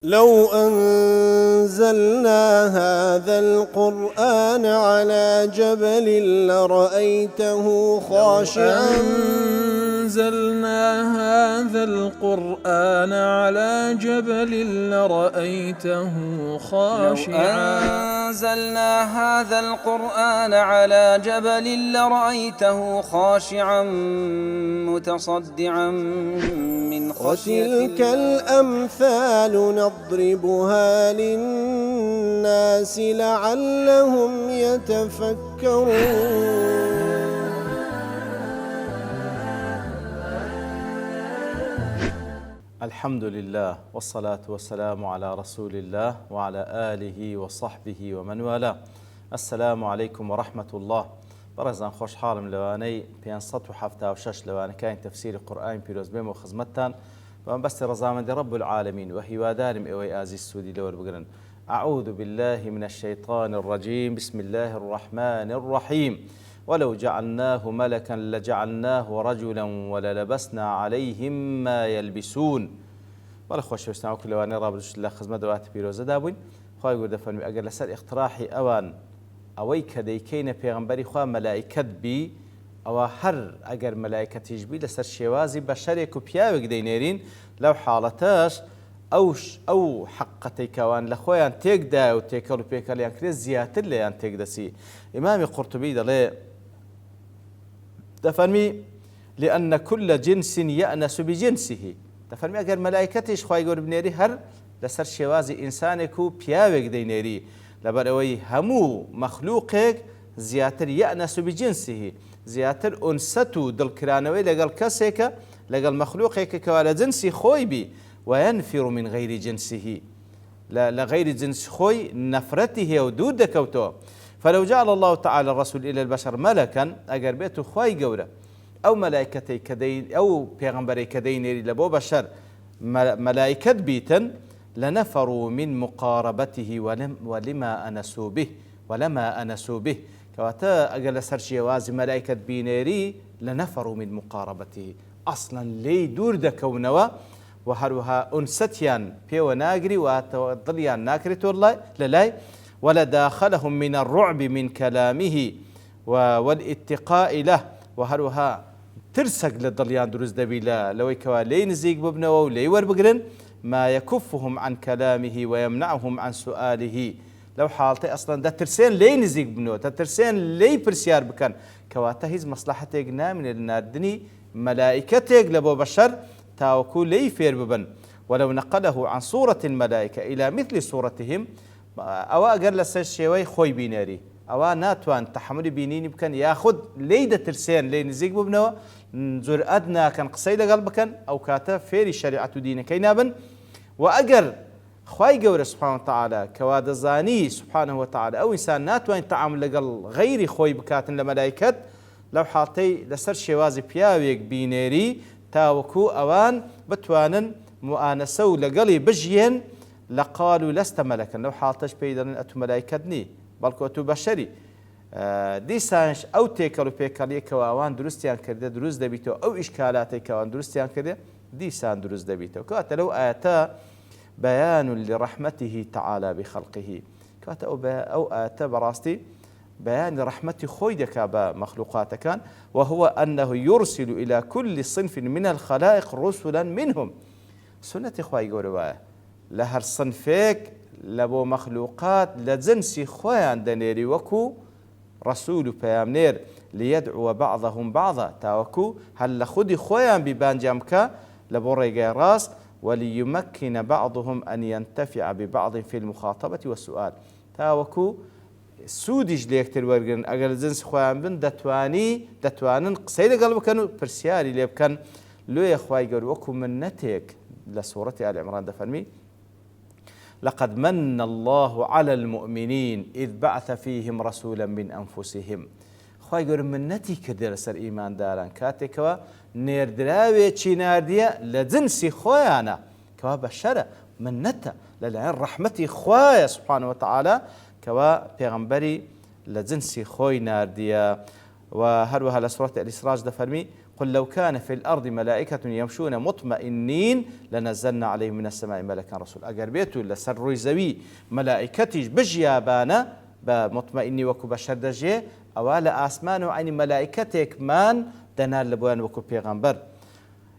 لو أنزلنا هذا القرآن على جبل لرأيته خاشعا أنزلنا هذا القرآن على جبل لرأيته خاشعا أنزلنا هذا القرآن على جبل لرأيته خاشعا متصدعا من خشية وتلك الأمثال نضربها للناس لعلهم يتفكرون. الحمد لله والصلاة والسلام على رسول الله وعلى آله وصحبه ومن والاه. السلام عليكم ورحمة الله. برزان خوش حالم لواني 576 لواني كاين تفسير القرآن بيروز بيمو خزمتان ومن بس رزامن رب العالمين وهي وادارم إوي آزي السودي لور بقرن. أعوذ بالله من الشيطان الرجيم. بسم الله الرحمن الرحيم. ولو جعلناه ملكا لجعلناه رجلا وللبسنا عليهم ما يلبسون. ولا خوش وسنا كل واني رابط الله خزمة دوات بيروز دابون خوي يقول دفن أجر لسر اقتراحي أوان أوي كديكين بيغمبري خوا ملائكة بي أو هر أجر ملائكة يجبي لسر شوازي بشريك وبياوك دينيرين لو حالتاش أو حقتي كوان لخويان تيقدا وتيكلو بيكال يعني كريز زياتر لي يعني تيقدسي. إمام قرطبي دلي دفرمي لأن كل جنس يأنس بجنسه. دفرمي أجر ملائكتش خواهي يقول بنيري هر لسر شوازي إنسانكو بياوك دينيري لبروي همو مخلوقك زياتر يأنس بجنسه زياتر أنستو دل كرانوي لقل كسيك لقل مخلوقك كوالا جنسي خوي بي وينفر من غير جنسه لغير جنس خوي نفرته ودود كوتو. فلو جعل الله تعالى الرسول إلى البشر ملكا أجر بيته خوي قورة أو ملائكتي كدين أو بيغمبري كدين لبو بشر ملائكة بيتا لنفروا من مقاربته ولما أنسوا به كواتا أجل سرشي وازي ملائكة بينيري لنفروا من مقاربته أصلا لي دور دكونوا وهروها أنستيان بيو ناقري وضليان ناكرت والله للاي ولداخلهم من الرعب من كلامه والاتقاء له وهروها ترسق للضليان دروز دبيلا لو يكوا لي نزيق ببنوا ولي وربقرن ما يكفهم عن كلامه ويمنعهم عن سؤاله. لو حالتي أصلا ده ترسين لي نزيق بنو ترسين لي برسيار بكن كواتا هيز مصلحتك من النادني ملائكتك لبو بشر تاوكو لي فير ببن. ولو نقله عن صورة الملائكة إلى مثل صورتهم أو أقر لسشيوي خوي بيناري أو ناتوان تحمل بينيني بكن ياخد ليدة ترسين لي نزيق ببنو نزور أدنى كان قصيدة قلبكن أو كاتا فيري شريعة دين كينابن. وأقر خواي قورة سبحانه وتعالى كواد الزاني سبحانه وتعالى أو إنسان ناتوان تعامل لقل غيري خوي بكاتن لملائكت لو حالتي لسر شوازي بياويك بينيري تاوكو أوان بتوانن مؤانسو لقلي بجين لقالوا لست ملكا لو حالتش بيدن أتو ملائكتني بلكو أتو بشري دیسانش ئەو تێکەڵ و پێکەڵیەکەوە ئەوان دروستیان کردە دروست دەبیتەوە ئەو ئیشکالاتێکە ئەوان دروستیان کردێ دیسان دروست دەبیتەوە. کاتە لەو ئاەتە بەیان لرحمته تعالى بخلقه کاتە ئەو ئاەتە بەڕاستی بەیانی ڕەحمەتی خۆی دەکا بە مەخلوقاتەکان وهو أنه يرسل إلى كل صنف من الخلائق رسلا منهم. سنەتی خوای گەورە وایە لە هەر صنفێک لە بۆ مەخلوقات لە جنسی خۆیان دەنێری وەکو رسول پیامنر ليدعو بعضهم بعضا تاوكو هل خودي خويان ببانجامكا لبوريغي راس وليمكن بعضهم أن ينتفع ببعض في المخاطبة والسؤال تاوكو سوديج ليكتر ورقن أقل جنس خويان بن دتوانن قصيدة قلبكن برسياري ليبكن لو يخواي قلوكو من نتيك لسورة آل عمران دفرمي لقد من الله على المؤمنين إذ بعث فيهم رسولا من أنفسهم. خواهي يقول من نتي كدر سر إيمان داران كاتكوا نيردراوي چي ناردية لجنسي خوايانا كوا بشرة من نتا للعين رحمتي خوايا سبحانه وتعالى كوا بيغمبري لجنسي خوي ناردية. وهروها لسورة الإسراج دفرمي قل لو كان في الأرض ملائكة يمشون مطمئنين لنزلنا عليهم من السماء ملكا رسول أجر بيتو لسر روي زوي ملائكتي بجيابانا بمطمئني وكو بشر دجي أولا آسمان وعين ملائكتك مان دنال لبوان وكو بيغمبر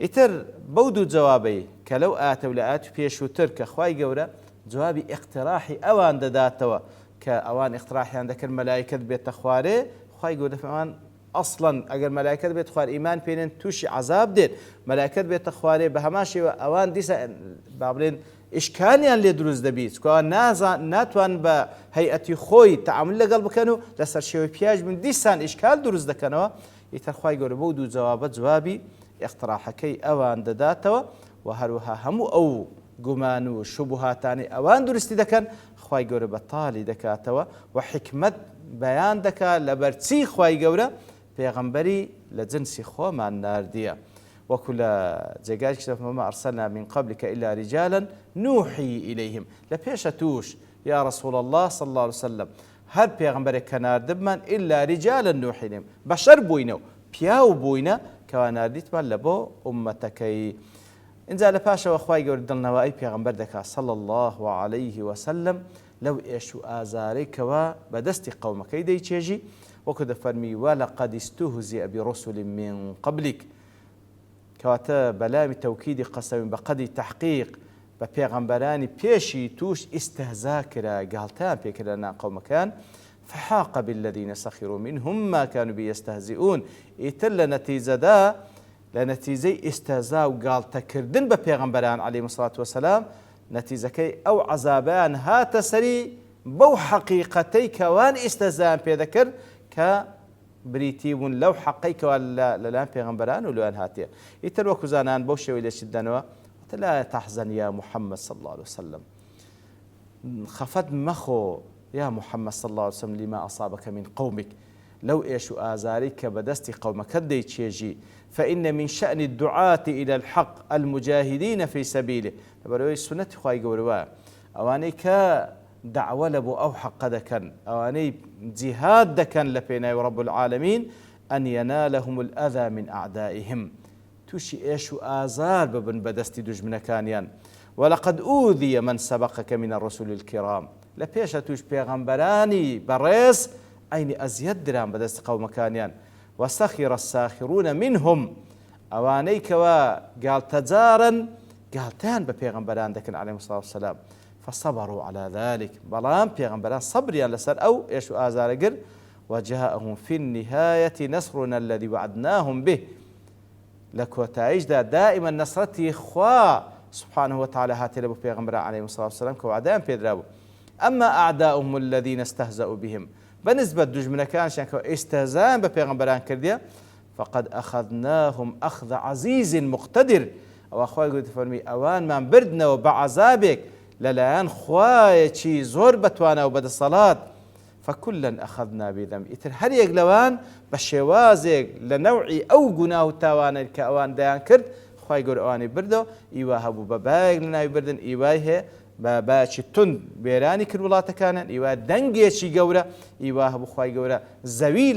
ئیتر بەو دوو جوابەی کە لەو ئاتە و لە ئات پێشووتر کە خوای گەورە جوابی اقتراحی ئەوان دەداتەوە کە ئەوان اقتراحیان دەکرد مەلایکەت بێتە خوارێ خوای گەورە فەرمان ئەسڵەن ئەگەر مەلایکەت بێت خوار ئیمان پێنێن تووشی عەزاب دێت مەلایکەت بێتە خوارێ بە هەمان شێوە ئەوان دیسە با بڵێن ئیشکالیان لێ دروست دەبیت کەوا ناتوان بە هەیئەتی خۆی تەعامل لەگەڵ بکەن و لەسەر شێوەی پیاژ بن دیسان ئیشکال دروست دەکەنەوە ئیتر خوای گەورە بەو دوو جوابە جوابی اقتراحەکەی ئەوان دەداتەوە و هەروەها هەموو ئەو گومان و شوبهاتانی ئەوان درستی دەکەن خوای گەورە بەتاڵی دەکاتەوە و حکمت بەیان دەکات لەبەرچی خوای گەورە پێغەمبەری لە جنسی خۆمان ناردیە وەکو لە جێگای کتێبەکە وما ئەرسەلنا من قبلك إلا رجالا نوحي إليهم لە پێشە توش یا رسول الله صلى الله عليه وسلم هەر پێغەمبەرێک کە ناردبمان إلا رجالا نوحي إليهم بەشەر بووینەوە پیاو بووینە کەوا ناردیتمان لە بۆ ئومەتەکەی اینجا لە پاشەوە خوای گەورە دڵنەوایی پێغەمبەر دەکات صلى الله عليه وسلم لەو ئێش و ئازارەی کەوا بەدەستی قەومەکەی دەیچێژی وەکو دەفەرمی ولقد استهزئ برسل من قبلك کەواتە بەلامی تەوکیدی قەسەمی بە قەدی تەحقیق بە پێغەمبەرانی پێشی توش ئیستهزا کرا گاڵتەیان پێکرا ناو قەومەکان فحاق بالذين سخروا منهم ما كانوا بيستهزئون ئیتر لە نەتیجەدا لە نەتیجەی ئیستهزا و گاڵتەکردن بە پێغەمبەران عەلەیهیمۇ الصلاة والسلام نەتیجەکەی ئەو عەزابەیان هاتە سەری بەو حەقیقەتەی کەوان ئیستهزایان پێ دەکرد کە بریتی بوون لەو حەقەی کەوا لەلایەن پێغەمبەران و لەوێن هاتیە ئیتر وەکو زانان بەو شێوەی لێشت دەنەوە لا تحزن يا محمد صلى الله عليه وسلم خفت مخو يا محمد صلى الله عليه وسلم لما أصابك من قومك لو إيش آزارك بدست قومك دي تشيجي فإن من شأن الدعاة إلى الحق المجاهدين في سبيله بروي سنة خواي قولوا أواني كدعوة لبو أو حق دكن أواني جهاد دكن لبينا رب العالمين أن ينالهم الأذى من أعدائهم توشي إيش آزار ببن بدست دجمنكانيان ولقد أوذي من سبقك من الرسل الكرام لپیش توش پیغمبرانی بەڕێز ئەینی ئەزیەت دران بەدەست قەومەکانیان وسەخر الساخرون منهم ئەوانەی کەوا گاڵتەجارن گاڵتەیان بە پێغەمبەران دەکەن عەلەیهیمۇ الصلاة والسلام فصبروا على ذلك بەڵام پێغەمبەران سەبریان لەسەر ئەو ئێش و ئازارە گر وجاءهم في النهاية نصرنا الذي وعدناهم به لە کۆتاییشدا دائما نەسرەتی خوا سبحانه وتعالى هاتێ بۆ پێغەمبەران عەلەیهیمۇ الصلاة والسلام کە وعدەیان پێدرا بوو أما أعداؤهم الذين استهزأوا بهم بالنسبة دجمنا كان شانكو استهزاء ببيغمبران كرديا فقد أخذناهم أخذ عزيز مقتدر أو أخوي قلت فرمي أوان من بردنا وبعذابك للان خواي شي زور بتوانا وبد الصلاة فكلا أخذنا بذنب إتر هل يقلوان بشوازك لنوعي أو قناه تاوانا الكأوان ديان كرد خواي قول أواني بردو إيواه أبو بابايق لنا يبردن إيواه باشی تند بێرانی کرد وڵاتەکانن ئیوا دەنگێکی گەورە ئیوا هەبوو خوای گەورە زەوی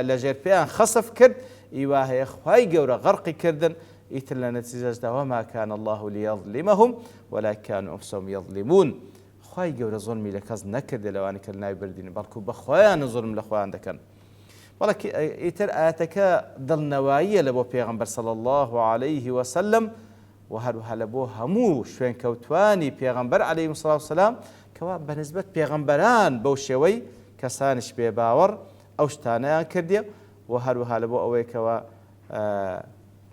لە ژێرپێیان خەسف کرد ئیوا هەیە خوای گەورە غەرقی کردن ئیتر لە نەتیجەشدا وما كان الله ليظلمهم ولكن كانوا أنفسهم يظلمون خوای گەورە زوڵمی لە کەس نەکردێ لەوانی کە ناوی بردین بەڵکو بە خۆیان زوڵم لە خۆیان دەکەن بەڵکو ئیتر ئاەتەکە دڵنەواییە لە بۆ پێغەمبەر صلی الله عليه وسلم وهروها لبو همو شوين كوتواني پیغمبر عليه الصلاة والسلام كوا بنسبة پیغمبران بو شوي كسانش بباور او شتانيان كرديا وهروها لبو اوي كوا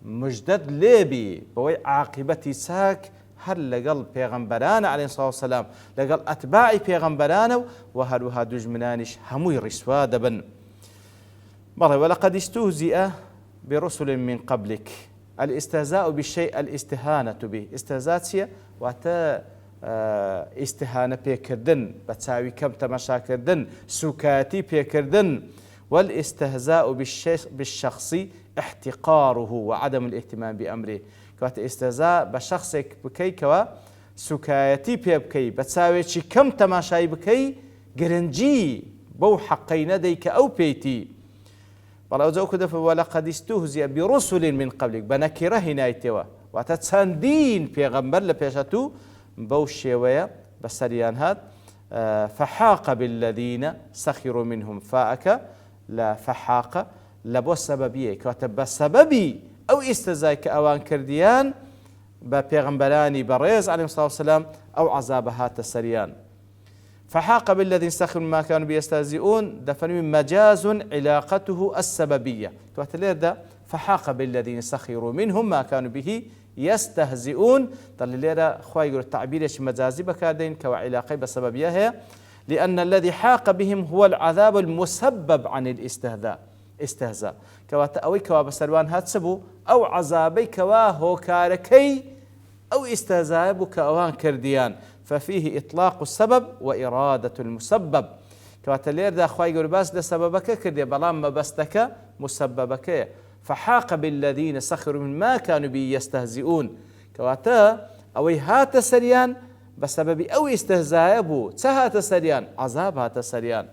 مجدد ليبي بوي عاقبتي ساك هر لقل پیغمبران عليه الصلاة والسلام لقل اتباعي پیغمبران وهروها دجمنانش هموي رسوا دبن ولقد استهزئ برسل من قبلك الاستهزاء بالشيء الاستهانة به استهزاء واتا استهانة بيكردن بتساوي كم تماشا كردن سكاتي بيكردن والاستهزاء بالشخص احتقاره وعدم الاهتمام بأمره كوات استهزاء بشخصك بكي كوا سكاتي بيبكي بتساوي كم تماشا بكي جرنجي بو حقين ديك أو بيتي بەڵێ ئەو جەوکو دەفە وەلەقەد استهزئ برسل من قبلك بە نەکیرە هێنایتەوە واتە چەندین پێغەمبەر لە پێشەتوو بەو شێوەیە بەسەریان هات فحاق بالذين سخروا منهم فاءك لا فحاق لبو سببية كاتب بسببي أو استزاي كأوان كرديان ببيغمبراني بريز عليه الصلاة والسلام أو عذابها تسريان فحاق بالذين سخروا ما كانوا بيستهزئون دفن مجاز علاقته السببية تواتلير ده فحاق بالذين سخروا منهم ما كانوا به يستهزئون طل ليرة خواهي يقول التعبير مجازي بكادين كوعلاقي بسببية هي لأن الذي حاق بهم هو العذاب المسبب عن استهزاء كوا تأوي كوا بسلوان هاتسبو أو عذابي كوا هو كاركي أو استهزاء بكوان كرديان ففيه إطلاق السبب وإرادة المسبب كوا تلير دا خواهي يقول باس دا سببك كردي بلام ما بستك مسببك فحاق بالذين سخروا من ما كانوا به يستهزئون كواتا أوي هات سريان بسبب أو استهزاء بو تهات سريان عذاب هات سريان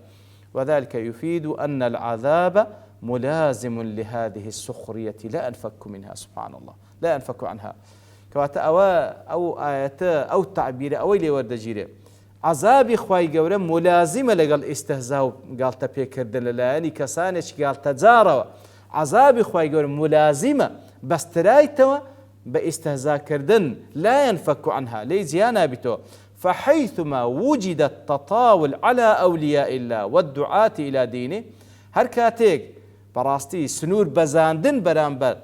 وذلك يفيد أن العذاب ملازم لهذه السخرية لا أنفك منها سبحان الله لا أنفك عنها كواتا أو آيات أو تعبير أو اللي ورد جيري عذاب خواهي قورا ملازمة لقال استهزاء قال تبيكردن للاني كسانش قال تجارة عذاب خواهي قورا ملازمة بس ترايتوا باستهزاء كردن لا ينفك عنها ليزيانا بتو فحيثما وجد التطاول على أولياء الله والدعاة إلى دينه هركاتيك براستي سنور بزاندن برانبر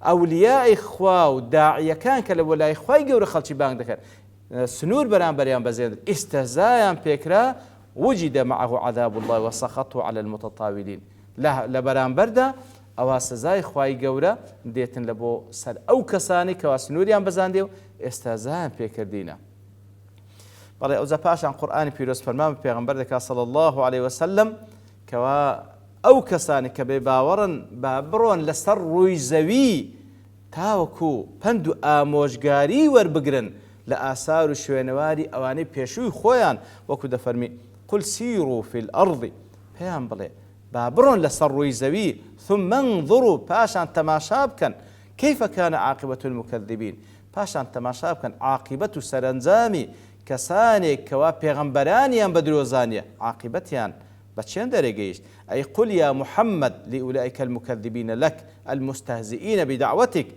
أولياء إخوة وداعية كان كالولاء إخوة قورا خلشي بانك دكر سنور برانبر يان بزاندن استهزاء بيكرا وجد معه عذاب الله وسخطه على المتطاولين لا لبرانبر ده ئەوا سزای خوای گەورە دێتن لە بۆ سەر ئەو کەسانی کەوا سنووریان بەزاندێ و ئێستازایان پێکردینە بەڵێ ئەوجا پاشان قورئانی پیرۆز فەرمان بە پێغەمبەر دەکات صلی الله عليه وسلم کەوا ئەو کەسانی کە بێ باوەڕن با بڕۆن لەسەر ڕووی زەوی تاوەکو پند و ئامۆژگاری وەربگرن لە ئاسار و شوێنەواری ئەوانەی پێشووی خۆیان وەکو دەفەرمی قل سیروا في الأرض پێیان بڵێ بابرون لسروي زوي ثم انظروا باشان تماشاب كان كيف كان عاقبة المكذبين باشان تماشاب كان عاقبة سرنزامي كساني كوا پیغمبرانيان بدروزانيا عاقبتيان بچين درجيش أي قل يا محمد لأولئك المكذبين لك المستهزئين بدعوتك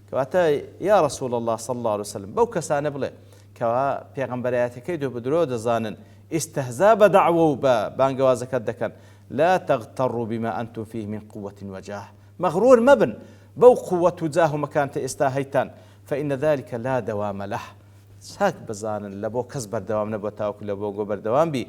كواتا يا رسول الله صلى الله عليه وسلم بو كسان بلي كوا پیغمبراتك دو بدرو دزانن استهزاء بدعوه بانقوازك الدكان لا تغتروا بما أنتم فيه من قوة وجاه مغرور مبن بو قوة وجاه مكان استاهيتان فإن ذلك لا دوام له ساك بزان لبو كسبر دوام نبو تاوكل لبو قبر دوام بي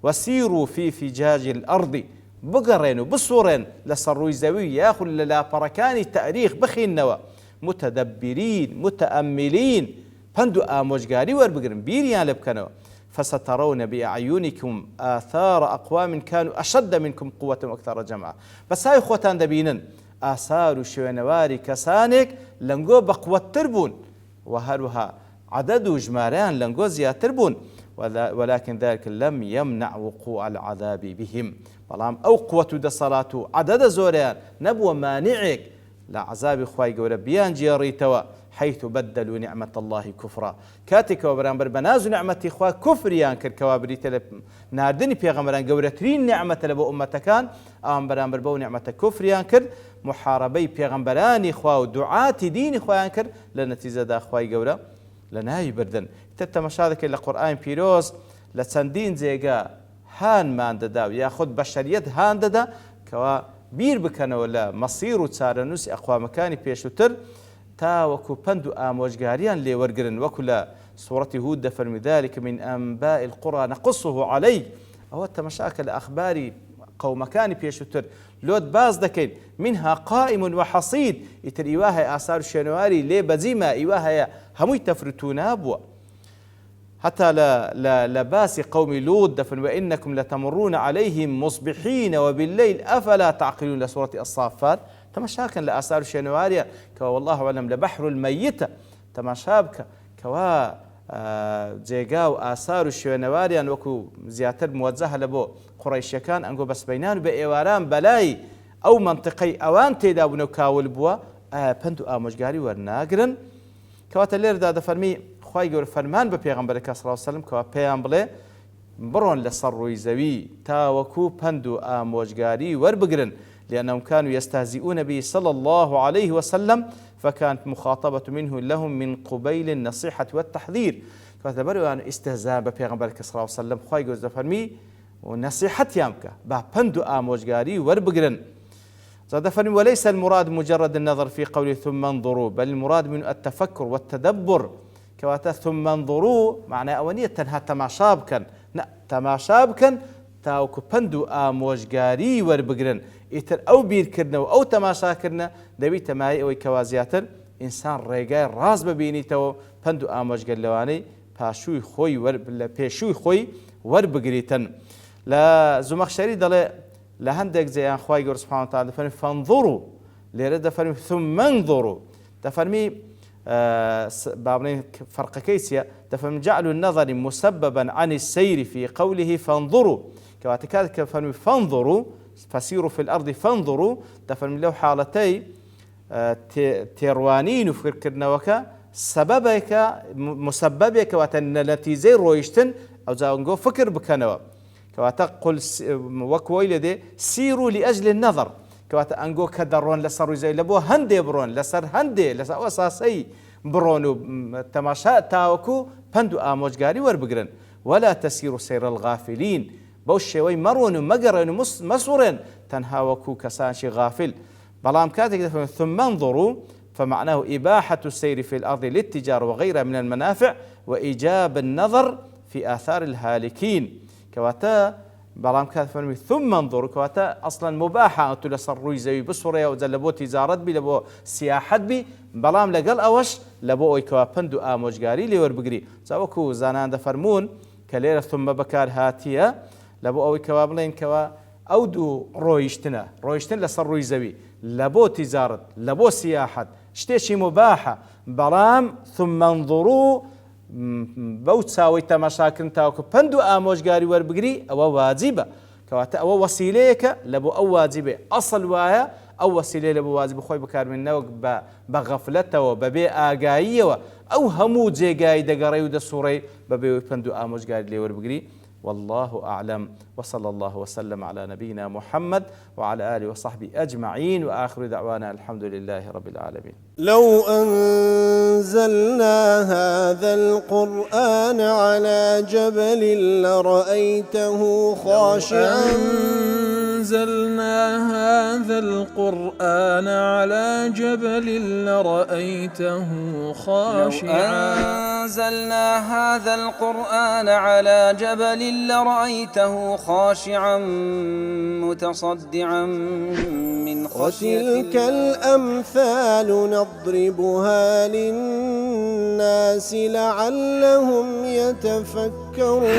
وسيروا في فجاج الأرض بقرين بصورين لسروي زوي ياخذ لا بركان تاريخ بخين نوا متدبرين متأملين فندو آموجاري وربقرن بيريان لبكنوا فسترون بأعينكم آثار أقوام كانوا أشد منكم قوة وأكثر جمعا بس هاي خوتان دبينن آثار شوينواري كسانك لنقو بقوة تربون وهلها عدد جماران لنقو زياد تربون ولكن ذلك لم يمنع وقوع العذاب بهم بلام أو قوة دا صلاة عدد زوريان نبو مانعك لعذاب خواي قول بيان جيريتوا حيث بدلوا نعمة الله كفرا كاتك وبرامبر بنازو نعمة إخوة كفريان كالكوابري تلب ناردني بيغمران قورترين نعمة لبو أمتكان أم برامبر بو نعمة كفريان كر محاربي بيغمبران إخوة ودعاة دين إخوان كر لنتيجة دا إخوة قورا لناي بردن تتمشاذك إلا قرآن بيروز لتسندين زيقا هان مان ددا وياخد بشريت هان ددا كوا بير بكنا ولا مصير وتسارنوس أقوى مكاني بيشوتر تا وكو بندو آموجاريان لي ورقرن وكلا سورة هود فرمي ذلك من أنباء القرى نقصه عليك أو التمشاكل أخباري قوم كان بيشوتر لود باز دكين منها قائم وحصيد يتر إيواها آثار الشنواري لي بزيما إيواها همو يتفرتون أبوا حتى لا باس قوم لوط دفن وإنكم لتمرون عليهم مصبحين وبالليل أفلا تعقلون لسورة الصافات تمشاكن لآثار الشنواريا كوا والله أعلم لبحر الميتة تمشابك كوا جيغاو آثار الشنواريا وكو زياتر موجهة لبو قريش كان أنقو بس بينان بإيواران بلاي ئەو منطقەی ئەوان تێدا بوون و کاول بووە پند و ئامۆژگاری وەرناگرن. کەواتە لێرەدا دەفەرمی خوای گەورە فەرمان بە پێغەمبەرەکە صلی الله علیه وسلم کەوا پێیان بڵێ بڕۆن لەسەر ڕووی زەوی تاوەکو پند و ئامۆژگاری وەربگرن لأنهم كانوا يستهزئون به صلى الله عليه وسلم فكانت مخاطبة منه لهم من قبيل النصيحة والتحذير. فاتبروا أن استهزاء بپیغمبرك صلى الله عليه وسلم خواهي قوز دفرمي ونصيحة يامك بپند و آموزگاري وربگرن. فاتبروا وليس المراد مجرد النظر في قوله ثم انظروا بل المراد من التفكر والتدبر. كواتا ثم انظروا معنى أولية تنها تماشابكا تماشابكا تاوكو پند و آموزگاري وربگرن. ئیتر ئەو بیرکردنەوە ئەو تەماشاکردنە دەبی تەمای ئەوەی کەوازیاتر ئینسان ڕێگای ڕاست ببینیتەوە پند و ئامۆژگەر لەوانەی پاشووی خۆی لە پێشووی خۆی وەربگریتن. لە زومەخشەری دەڵێ لە هەندێک جێیان خوای گەورە سوبحانەهو وتەعالا دەفەرمی فەنظوروا لێرە دەفەرمی ثم انظروا دەفەرمی با بڵێن فەرقەکەی چییە دەفەرمی جعل النظر مسببا عن السير في قوله فانظروا کەواتە کاتێک کە فەرمی فانظروا فسيروا في الأرض فانظروا دەفەرمی لەو حاڵەتەی تێڕوانین و فکرکردنەوەکە سەبەبێکە مسببێکە واتە نەتیجەی ڕۆیشتن ئەو جاوەنگۆ فکر بکەنەوە کەواتە قل وەکوەی لێدێ سیروا لأجل النظر کەواتە ئەنگۆ کە دەڕۆن لەسەر ڕووی زەوی لە بۆ هەندێ بڕۆن لەسەر هەندێ لەسەر ئەو ئەساسەی بڕۆن و تەماشا تاوەکو پند و ئامۆژگاری وەربگرن ولا تسيروا سير الغافلين بەو شێوەی مەڕۆن و مەگەڕێن و مەسوڕێن تەنها وەکو کەسانشی غافل. بەڵام کاتێک دەفەرمێت ثم انظروا فمعناه إباحة السير في الأرض للتجارة وغيرها من المنافع وإيجاب النظر في آثار الهالكين. كواتا بەڵام کات فەرمی ثم انظروا کەواتە ئەسڵەن مباحە ئەتو لەسەر ڕووی زەوی بسوڕێ و لە بۆ تیجارەت بی لە بۆ سیاحەت بی بەڵام لەگەڵ ئەوەش لە بۆ ئەوەی کەوا پند و ئامۆژگاری لێ وەربگری. چاوەکو زانان دەفەرمون کە لێرە ثم بەکار هاتیە لە بۆ ئەوەی کەوا بڵێن کەوا ئەو دوو ڕۆیشتن لەسەر ڕووی زەوی لە بۆ تیجارەت لە بۆ سیاحەت شتێکی مباحە بەڵام ثم انظروا بەو چاوەی تەماشاکردن تاوەکو پند و ئامۆژگاری وەربگری ئەوە واجیبە کەواتە ئەوە وەسیلەیەکە لە بۆ ئەو واجیبێ ئەسڵ وایە ئەو وەسیلەیە لە بۆ واجب خۆی بەکارمێننەوە بە غەفلەتەوە بەبێ ئاگاییەوە ئەو هەموو جێگای دەگەڕێ و دەسوڕێ بەبێ پند و ئامۆژگاری لێ وەربگری. والله أعلم وصلى الله وسلم على نبينا محمد وعلى آله وصحبه أجمعين وآخر دعوانا الحمد لله رب العالمين. لو أنزلنا هذا القرآن على جبل لرأيته خاشعا أنزلنا هذا القرآن على جبل لرأيته خاشعا أنزلنا هذا القرآن على جبل لرأيته خاشعا متصدعا من خشية الله. وتلك الأمثال نضربها للناس لعلهم يتفكرون.